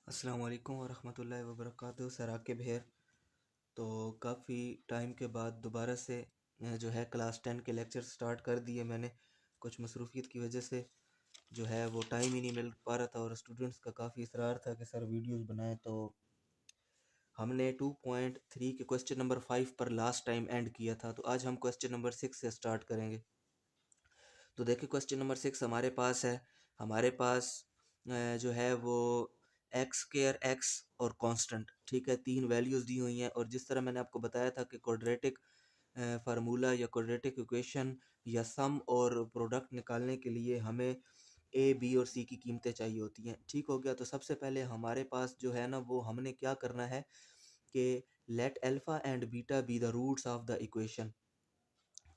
अस्सलाम वालेकुम वरहमतुल्लाहि वबरकातुहू। सर आके बहेर। तो काफ़ी टाइम के बाद दोबारा से जो है क्लास 10 के लेक्चर स्टार्ट कर दिए मैंने। कुछ मसरूफियत की वजह से जो है वो टाइम ही नहीं मिल पा रहा था और स्टूडेंट्स का काफ़ी इसरार था कि सर वीडियोस बनाएं। तो हमने 2.3 के क्वेश्चन नंबर 5 पर लास्ट टाइम एंड किया था। तो आज हम क्वेश्चन नंबर 6 से स्टार्ट करेंगे। तो देखिए क्वेश्चन नंबर 6 हमारे पास है। हमारे पास जो है वो एक्स स्क्वायर एक्स और कांस्टेंट, ठीक है, तीन वैल्यूज़ दी हुई हैं। और जिस तरह मैंने आपको बताया था कि क्वाड्रेटिक फार्मूला या क्वाड्रेटिक इक्वेशन या सम और प्रोडक्ट निकालने के लिए हमें ए बी और सी की कीमतें चाहिए होती हैं। ठीक हो गया। तो सबसे पहले हमारे पास जो है ना वो हमने क्या करना है कि let alpha and beta be the roots of the equation.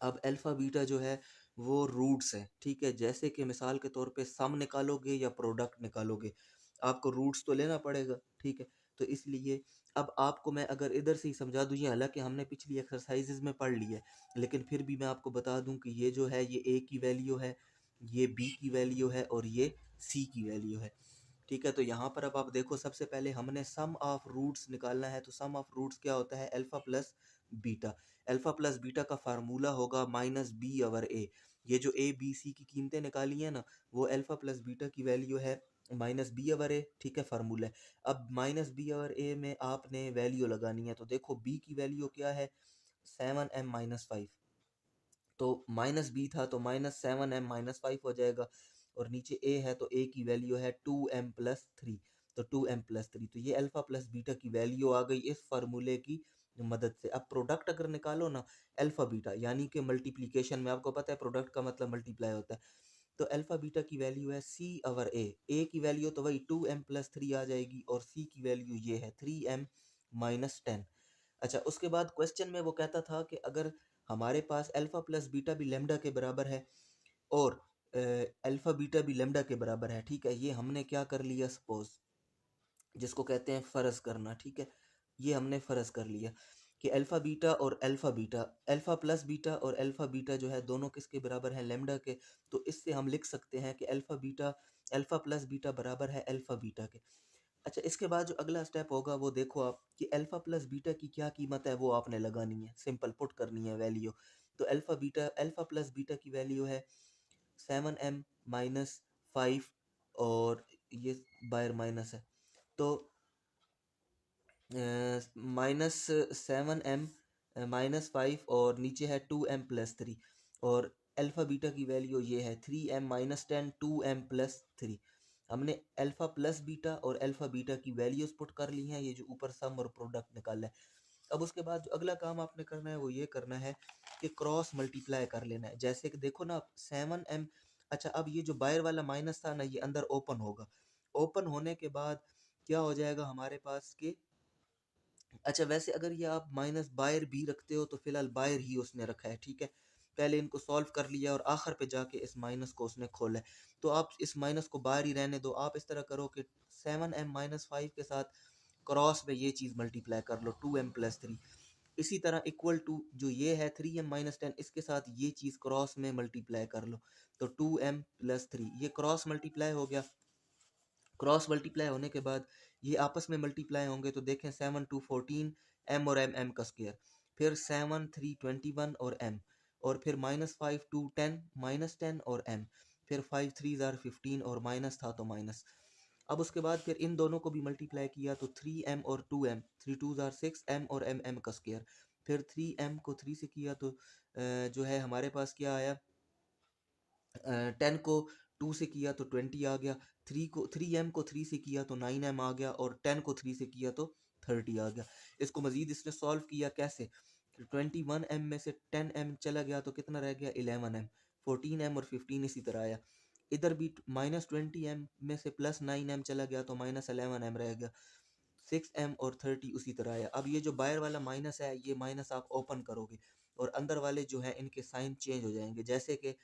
अब अल्फ़ा बीटा जो है वो रूट्स है, ठीक है। जैसे कि मिसाल के तौर पे सम निकालोगे या प्रोडक्ट निकालोगे, आपको रूट्स तो लेना पड़ेगा, ठीक है। तो इसलिए अब आपको मैं अगर इधर से ही समझा दूँ, ये हालांकि हमने पिछली एक्सरसाइजेज में पढ़ ली है, लेकिन फिर भी मैं आपको बता दूं कि ये जो है ये ए की वैल्यू है, ये बी की वैल्यू है और ये सी की वैल्यू है, ठीक है। तो यहाँ पर अब आप देखो, सबसे पहले हमने सम ऑफ रूट्स निकालना है। तो सम ऑफ रूट्स क्या होता है? Alpha plus beta. Alpha plus beta का फार्मूला होगा माइनस बी ओवर ए। ये जो ए बी सी की कीमतें निकाली है ना, वो अल्फा प्लस बीटा की वैल्यू है माइनस बी ओवर ए, ठीक है, फार्मूला है। अब माइनस बी ओवर ए में आपने वैल्यू लगानी है। तो देखो बी की वैल्यू क्या है? 7m-5। तो माइनस बी था तो -7m-5 हो जाएगा। और नीचे ए है तो ए की वैल्यू है 2m+3। तो 2m+3, तो ये अल्फा प्लस बीटा की वैल्यू आ गई इस फार्मूले की मदद से। अब प्रोडक्ट अगर निकालो ना अल्फा बीटा, यानी कि मल्टीप्लिकेशन में, आपको पता है प्रोडक्ट का मतलब मल्टीप्लाई होता है। तो अल्फा बीटा की वैल्यू है सी ओवर ए की वैल्यू तो वही 2m+3 आ जाएगी और सी की वैल्यू ये है 3m-10। अच्छा, उसके बाद क्वेश्चन में वो कहता था कि अगर हमारे पास अल्फा प्लस बीटा भी लेमडा के बराबर है और अल्फा बीटा भी लेमडा के बराबर है, ठीक है। ये हमने क्या कर लिया, सपोज, जिसको कहते हैं फ़र्ज करना, ठीक है। ये हमने फ़र्ज कर लिया कि alpha beta, alpha plus beta और अल्फा बीटा जो है दोनों किसके बराबर हैं? लेमडा के। तो इससे हम लिख सकते हैं कि अल्फा प्लस बीटा बराबर है अल्फा बीटा के। अच्छा, इसके बाद जो अगला स्टेप होगा वो देखो आप कि अल्फा प्लस बीटा की क्या कीमत है वो आपने लगानी है, सिंपल पुट करनी है वैल्यू। तो अल्फा प्लस बीटा की वैल्यू है 7m-5 और ये बायर माइनस है तो -7m-5 और नीचे है 2m+3 और अल्फ़ा बीटा की वैल्यू ये है 3m-10 2m+3। हमने अल्फ़ा प्लस बीटा और अल्फ़ा बीटा की वैल्यूज़ पुट कर ली हैं, ये जो ऊपर सम और प्रोडक्ट निकाला है। अब उसके बाद जो अगला काम आपने करना है वो ये करना है कि क्रॉस मल्टीप्लाई कर लेना है। जैसे कि देखो ना 7m, अच्छा अब ये जो बाहर वाला माइनस था ना ये अंदर ओपन होगा। ओपन होने के बाद क्या हो जाएगा हमारे पास कि, अच्छा वैसे अगर ये आप माइनस बायर भी रखते हो तो फिलहाल बायर ही उसने रखा है, ठीक है। पहले इनको सॉल्व कर लिया और आखिर पे जाके इस माइनस को उसने खोला है। तो आप इस माइनस को बाहर ही रहने दो। आप इस तरह करो कि 7m-5 के साथ क्रॉस में ये चीज़ मल्टीप्लाई कर लो 2m+3। इसी तरह इक्वल टू जो ये है 3m-10, इसके साथ ये चीज़ क्रॉस में मल्टीप्लाई कर लो। तो 2m+3 ये क्रॉस मल्टीप्लाई हो गया। क्रॉस मल्टीप्लाई होने के बाद ये आपस में मल्टीप्लाई होंगे तो देखें 7 2 14, m और m का स्क्वायर, फिर 7 3 21 और m, और फिर -5 2 10 -10 और m, फिर 5 3 15 और माइनस था तो माइनस। अब उसके बाद फिर इन दोनों को भी मल्टीप्लाई किया तो 3m और 2m, 3 2 6 m और m का स्क्वायर, फिर 3m को 3 से किया तो जो है हमारे पास क्या आया, 10 को 2 से किया तो 20 आ गया, 3m को 3 से किया तो 9m आ गया और 10 को 3 से किया तो 30 आ गया। इसको मजीद इसने सॉल्व किया कैसे? 21m में से 10m चला गया तो कितना रह गया? 11m। 14m और 15 इसी तरह आया। इधर भी -20m में से +9m चला गया तो -11m रह गया। 6m और 30 उसी तरह आया। अब ये जो बाहर वाला माइनस है ये माइनस आप ओपन करोगे और अंदर वाले जो है इनके साइन चेंज हो जाएंगे। जैसे कि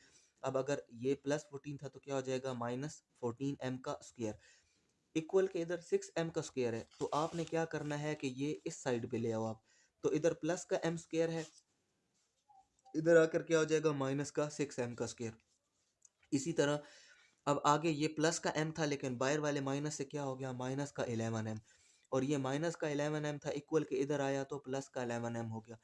अब अगर ये +14 था तो क्या हो जाएगा? -14m का स्क्वायर। इक्वल के इधर 6m का स्क्वायर है तो आपने क्या करना है कि ये इस साइड पे ले आओ आप। तो इधर प्लस का m स्क्वायर है, इधर आकर क्या हो जाएगा? माइनस का 6m का स्क्वायर। इसी तरह अब आगे ये प्लस का m था, लेकिन बाहर वाले माइनस से क्या हो गया, माइनस का 11m। और ये माइनस का 11m था, इक्वल के इधर आया तो प्लस का 11m हो गया।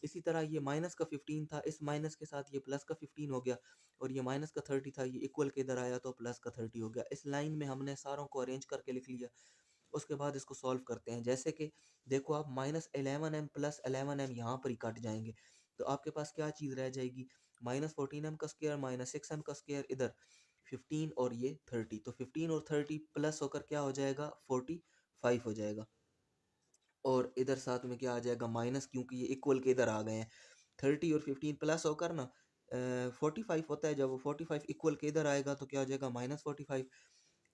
इसी तरह ये माइनस का 15 था, इस माइनस के साथ ये प्लस का 15 हो गया। और ये माइनस का 30 था, ये इक्वल के इधर आया तो प्लस का 30 हो गया। इस लाइन में हमने सारों को अरेंज करके लिख लिया। उसके बाद इसको सॉल्व करते हैं। जैसे कि देखो आप -11m प्लस 11m यहाँ पर ही कट जाएंगे, तो आपके पास क्या चीज़ रह जाएगी, -14m का स्क्वायर -6m का स्क्वायर, इधर 15 और ये 30, तो 15 और 30 प्लस होकर क्या हो जाएगा, 45 हो जाएगा। और इधर साथ में क्या आ जाएगा, माइनस, क्योंकि ये इक्वल के इधर आ गए हैं। 30 और 15 प्लस होकर ना 45 होता है। जब वो 45 इक्वल के इधर आएगा तो क्या हो जाएगा, -45।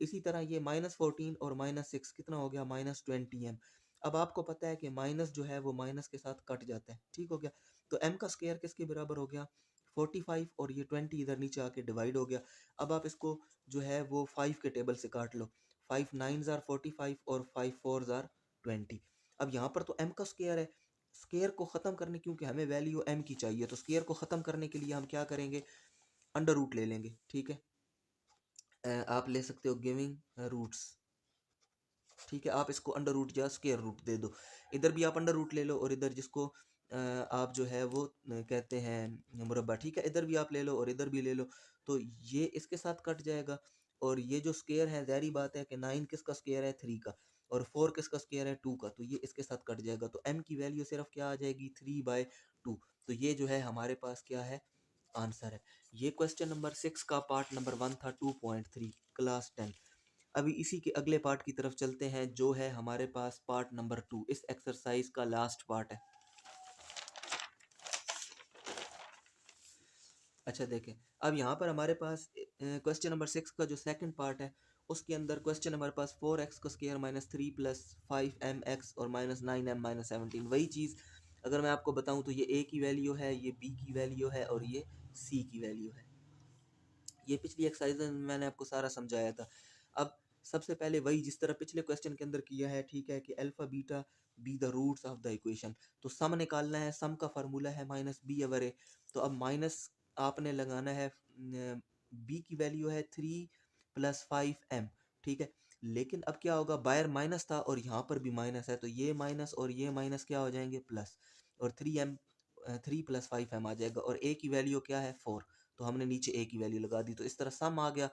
इसी तरह ये -14 और -6 कितना हो गया, -20m। अब आपको पता है कि माइनस जो है वो माइनस के साथ कट जाता है, ठीक हो गया। तो m का स्क्वायर किसके बराबर हो गया, 45, और ये 20 इधर नीचे आके डिवाइड हो गया। अब आप इसको जो है वो 5 के टेबल से काट लो। 5 9s आर 45 और 5 4s आर 20। अब यहाँ पर तो m का स्क्वायर है, स्क्वायर को ख़त्म करने, क्योंकि हमें वैल्यू m की चाहिए, तो स्क्वायर को ख़त्म करने के लिए हम क्या करेंगे, अंडर रूट ले लेंगे, ठीक है। आप ले सकते हो गिविंग रूट्स, ठीक है। आप इसको अंडर रूट या स्क्वायर रूट दे दो। इधर भी आप अंडर रूट ले लो, और इधर जिसको आप जो है वो कहते हैं मुरब्बा, ठीक है। इधर भी आप ले लो और इधर भी ले लो, तो ये इसके साथ कट जाएगा। और ये जो स्क्वायर है, ज़ाहिर बात है कि 9 किसका स्क्वायर है, 3 का, और 4 किसका स्क्वायर है, 2 का, तो ये इसके साथ कट जाएगा। तो m की वैल्यू सिर्फ क्या आ जाएगी, 3/2। तो ये जो है हमारे पास क्या है, आंसर है। ये क्वेश्चन नंबर 6 का पार्ट नंबर 1 था, 2.3 क्लास 10। अभी इसी के अगले पार्ट की तरफ चलते हैं, जो है हमारे पास पार्ट नंबर 2, इस एक्सरसाइज का लास्ट पार्ट है। अच्छा देखें, अब यहाँ पर हमारे पास क्वेश्चन नंबर 6 का जो सेकंड पार्ट है, उसके अंदर क्वेश्चन हमारे पास 4x का स्क्वायर -3 + 5mx और -9m -17, वही चीज़ अगर मैं आपको बताऊं तो ये a की वैल्यू है, ये b की वैल्यू है, और ये c की वैल्यू है। ये पिछली एक्सरसाइज में मैंने आपको सारा समझाया था। अब सबसे पहले वही जिस तरह पिछले क्वेश्चन के अंदर किया है, ठीक है, कि alpha beta be the roots of the equation. तो सम निकालना है, सम का फार्मूला है -b/a। तो अब माइनस आपने लगाना है, बी की वैल्यू है 3 + 5m, ठीक है। लेकिन अब क्या होगा, बाहर माइनस था और यहाँ पर भी माइनस है, तो ये माइनस और ये माइनस क्या हो जाएंगे, प्लस, और 3 + 5m आ जाएगा। और a की वैल्यू क्या है, 4, तो हमने नीचे a की वैल्यू लगा दी, तो इस तरह सम आ गया।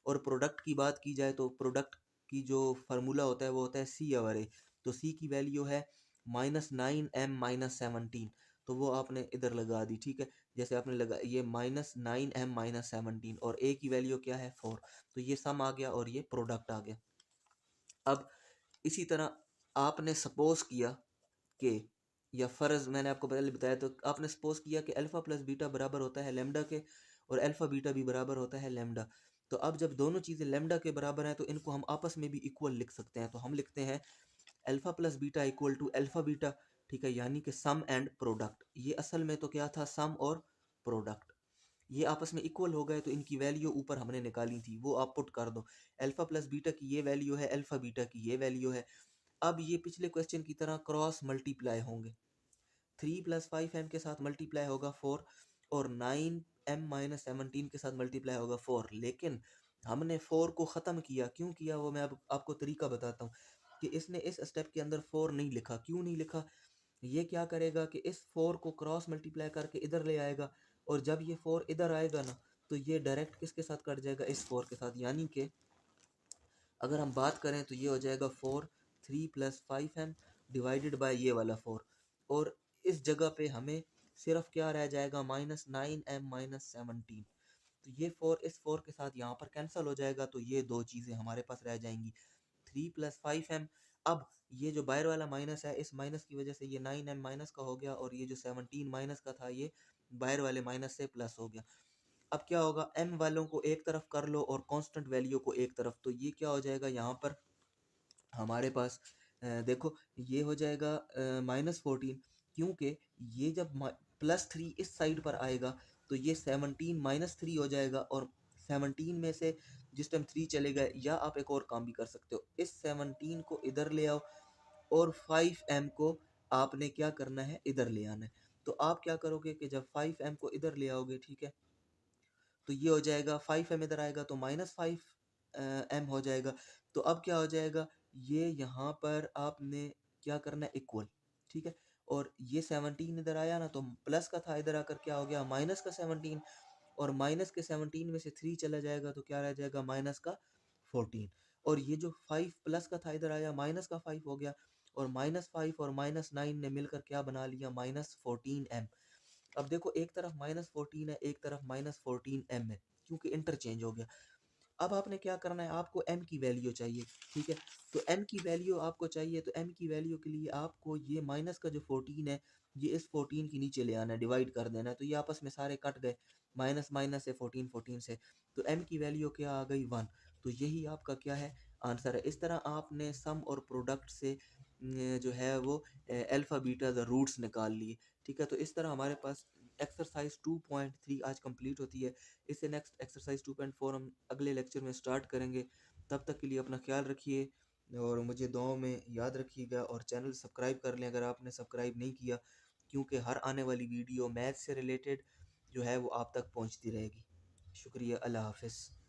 और प्रोडक्ट की बात की जाए तो प्रोडक्ट की जो फार्मूला होता है वो होता है c/a। तो c की वैल्यू है -9m -17, तो वो आपने इधर लगा दी, ठीक है। जैसे आपने लगा ये -9m -17, और a की वैल्यू क्या है, 4, तो ये सम आ गया और ये प्रोडक्ट आ गया। अब इसी तरह आपने सपोज किया कि, या फ़र्ज़ मैंने आपको पहले बताया, तो आपने सपोज किया कि अल्फ़ा प्लस बीटा बराबर होता है लैम्डा के, और अल्फ़ा बीटा भी बराबर होता है लैम्डा। तो अब जब दोनों चीज़ें लैम्डा के बराबर हैं तो इनको हम आपस में भी इक्वल लिख सकते हैं। तो हम लिखते हैं alpha plus beta equal to alpha beta, ठीक है, यानी कि सम एंड प्रोडक्ट। ये असल में तो क्या था, सम और प्रोडक्ट, ये आपस में इक्वल हो गए, तो इनकी वैल्यू ऊपर हमने निकाली थी, वो आप पुट कर दो। अल्फ़ा प्लस बीटा की ये वैल्यू है, अल्फ़ा बीटा की ये वैल्यू है। अब ये पिछले क्वेश्चन की तरह क्रॉस मल्टीप्लाई होंगे। 3 + 5m के साथ मल्टीप्लाई होगा 4, और 9m -17 के साथ मल्टीप्लाई होगा 4। लेकिन हमने 4 को ख़त्म किया, क्यों किया वो मैं अब आपको तरीका बताता हूँ। कि इसने इस स्टेप के अंदर 4 नहीं लिखा, क्यों नहीं लिखा, ये क्या करेगा कि इस 4 को क्रॉस मल्टीप्लाई करके इधर ले आएगा, और जब ये 4 इधर आएगा ना, तो ये डायरेक्ट किसके साथ कट जाएगा, इस 4 के साथ। यानी कि अगर हम बात करें तो ये हो जाएगा 4 3 + 5m डिवाइडेड बाय ये वाला 4, और इस जगह पे हमें सिर्फ क्या रह जाएगा, -9m -17। तो ये 4 इस 4 के साथ यहाँ पर कैंसिल हो जाएगा, तो ये दो चीज़ें हमारे पास रह जाएंगी, 3 + 5m। अब ये जो बाहर वाला माइनस है, इस माइनस की वजह से ये 9m माइनस का हो गया, और ये जो 17 माइनस का था ये बाहर वाले माइनस से प्लस हो गया। अब क्या होगा, m वालों को एक तरफ कर लो और कांस्टेंट वैल्यू को एक तरफ, तो ये क्या हो जाएगा यहाँ पर हमारे पास, देखो ये हो जाएगा -14, क्योंकि ये जब +3 इस साइड पर आएगा तो ये 17 -3 हो जाएगा, और 17 में से जिस टाइम 3 चलेगा, या आप एक और काम भी कर सकते हो, इस 17 को इधर ले आओ, और 5m को आपने क्या करना है, इधर ले आना है। तो आप क्या करोगे कि जब 5m को इधर ले आओगे, ठीक है, तो ये हो जाएगा 5m, इधर आएगा तो -5m हो जाएगा। तो अब क्या हो जाएगा, ये यहाँ पर आपने क्या करना है, इक्वल, ठीक है। और ये 17 इधर आया ना, तो प्लस का था, इधर आकर क्या हो गया, माइनस का 17। और माइनस के 17 में से 3 चला जाएगा तो क्या रह जाएगा, माइनस का 14। और ये जो 5 प्लस का था, इधर आया माइनस का 5 हो गया। और -5 और -9 ने मिलकर क्या बना लिया, -14m। अब देखो, एक तरफ -14 है, एक तरफ -14m है, क्योंकि इंटरचेंज हो गया। अब आपने क्या करना है, आपको m की वैल्यू चाहिए, ठीक है। तो m की वैल्यू आपको चाहिए, तो m की वैल्यू के लिए आपको ये माइनस का जो 14 है, ये इस 14 के नीचे ले आना है, डिवाइड कर देना है। तो ये आपस में सारे कट गए, माइनस माइनस से 14 14 से। तो m की वैल्यू क्या आ गई, 1। तो यही आपका क्या है, आंसर है। इस तरह आपने सम और प्रोडक्ट से जो है वो अल्फ़ा बीटा द रूट्स निकाल लिए, ठीक है। तो इस तरह हमारे पास एक्सरसाइज 2.3 आज कंप्लीट होती है। इससे नेक्स्ट एक्सरसाइज 2.4 हम अगले लेक्चर में स्टार्ट करेंगे। तब तक के लिए अपना ख्याल रखिए और मुझे दुआओं में याद रखिएगा। और चैनल सब्सक्राइब कर लें अगर आपने सब्सक्राइब नहीं किया, क्योंकि हर आने वाली वीडियो मैथ से रिलेटेड जो है वो आप तक पहुंचती रहेगी। शुक्रिया, अल्लाह हाफ़िज़।